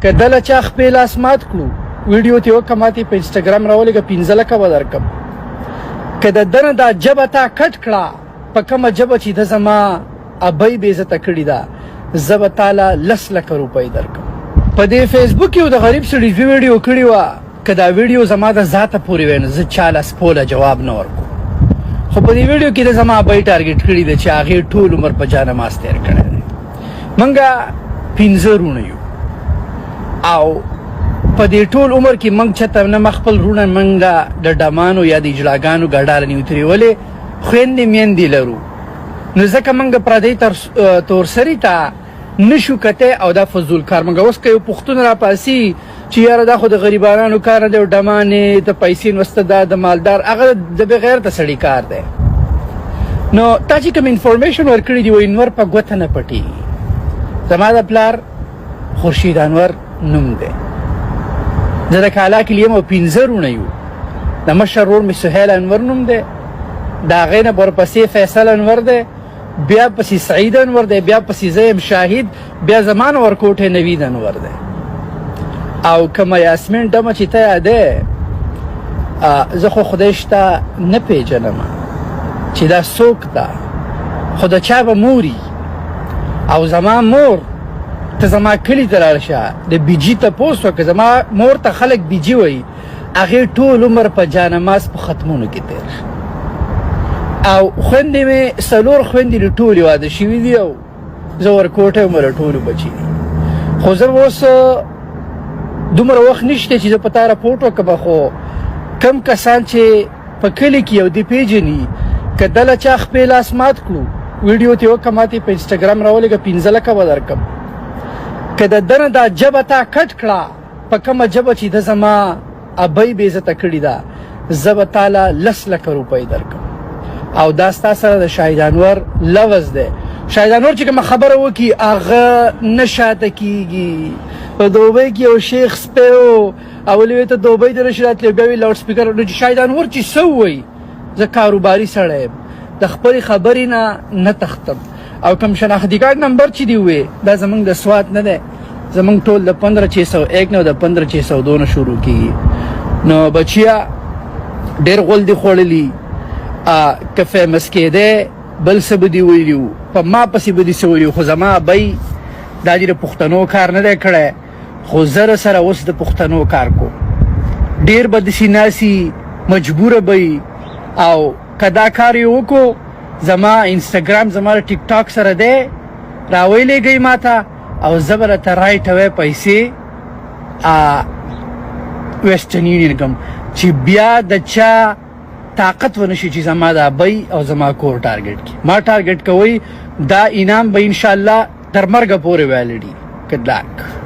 که دله چا خپې لاس مات کړو ویډیو تې وکړه ماتې په انسټاګرام راولېږه 15 لکه به درکړم که د ده نه دا ژبه تا کټ کړه په کومه ژبه چې ده زما ابۍ بېعزته کړې ده زه به تاله 10 لکه روپۍ درکړم په دې فیسبوک کې د غریب سړي ویډیو کړې وه که دا ویډیو زما د ذاته پورې وی نو زه چاله سپوله جواب نه ورکوم خو په دې ویډیو کې د زما ابۍ ټارګېټ کړي ده چې هغې ټول عمر په جانماز تېر کړی دی موږ 15 وروڼه یو او په دې ټول عمر کې موږ چېرته نه ما خپل وروڼه موږ د ډمانو یا د اجلاګانو ګډاله نه یو ترېولې خویندې میندې لرو نو ځکه موږ پردی تورسري ته نشو کته او دا فضول کار موږ اوس که یو پښتون راپاسي چې یاره دا خو د غریبانو کار نه دی او ډمانې ته پیسې نوسته دا د مالدار هغه د بغیر د سړي کار دی نو تا چې کوم انفارمیشن ورکړی دی و انور په ګوته نه پټېږي زما د پلار خورشید انور نوم دی زه د کالا کلي یم او 15 وروڼه یو د مشر ورور مې سهیل انور نوم دی د هغې نه ورپسې فیصل انور دی بیا پسې سعید انور دی بیا پسې زه یم شاهد بیا زما نه ورکوټې نوید انور دی او کومه یاسمین ډمه چې ته یادې زه خو خدای شته نه پېژنم چې دا څوک ده خو د چا به موري او زما مور ته زما کلي ته لاړ شه د بیجي تپوس وکړه زما مور ته خلک بیجي وایي هغې ټول عمر په جانماز په ختمونو کې تېر او خویندې مې 4 خویندې دي ټولې واده شوي دي او زه ورکوټه یم له ټولو بچي دي خو زه اوس دومره وخت نشته چې زه په تا راپورټ وکړم خو کم کسان چې په کلي کې یو دې پېژني که دله چا خپې لاس مات کړو ویډیو تې وکړه ماتې په انسټاګرام راولېږه 15 لکه به درکړم که د ده نه دا ژبه تا کټ کړه په کومه ژبه چې ده زما ابۍ بېعزته کړې ده زه به تاله 10 لکه روپۍ درکړم او دا ستا سره د شاهد انور لفظ دی شاهد انور چې کومه خبره وکړي هغه نه شاته کېږي په دوبۍ کې یو شیخ سپی و او ولې ته دوبۍ ته نشي راتلی بیا وي لاوډ سپیکر نو چې شاهد انور چې څه ووایي زه کاروباري سړی یم د خپلې خبرې نه تختم او کوم شناختي کارت نمبر چې دی وې دا زمونږ د سوات نه دی زمونږ ټول د 15601 نه او د 15602 نه شروع کېږي نو بچیا ډېر غول دي خوړلي که فیمس کېدی بل څه به دي ویلي وو په ما پسې به دي څه ویلي خو زما ابۍ دا دې د پښتنو کار نه دی کړی خو زه سره اوس د پښتنو کار کو ډېر به داسې ناسي مجبوره به او که دا کار یې وکړو زما انسټاګرام زما د ټیک ټاک سره دی راویلېږئ ما ته او زه به راته رایټ اوی پیسې ویسټرن یونین کړم چې بیا د چا طاقت ونشي چې زما د ابۍ او زما کور ټارګېټ کړي ما ټارګېټ کوئ دا انعام به انشاءالله تر مرګه پورې ویلډي ګډ لک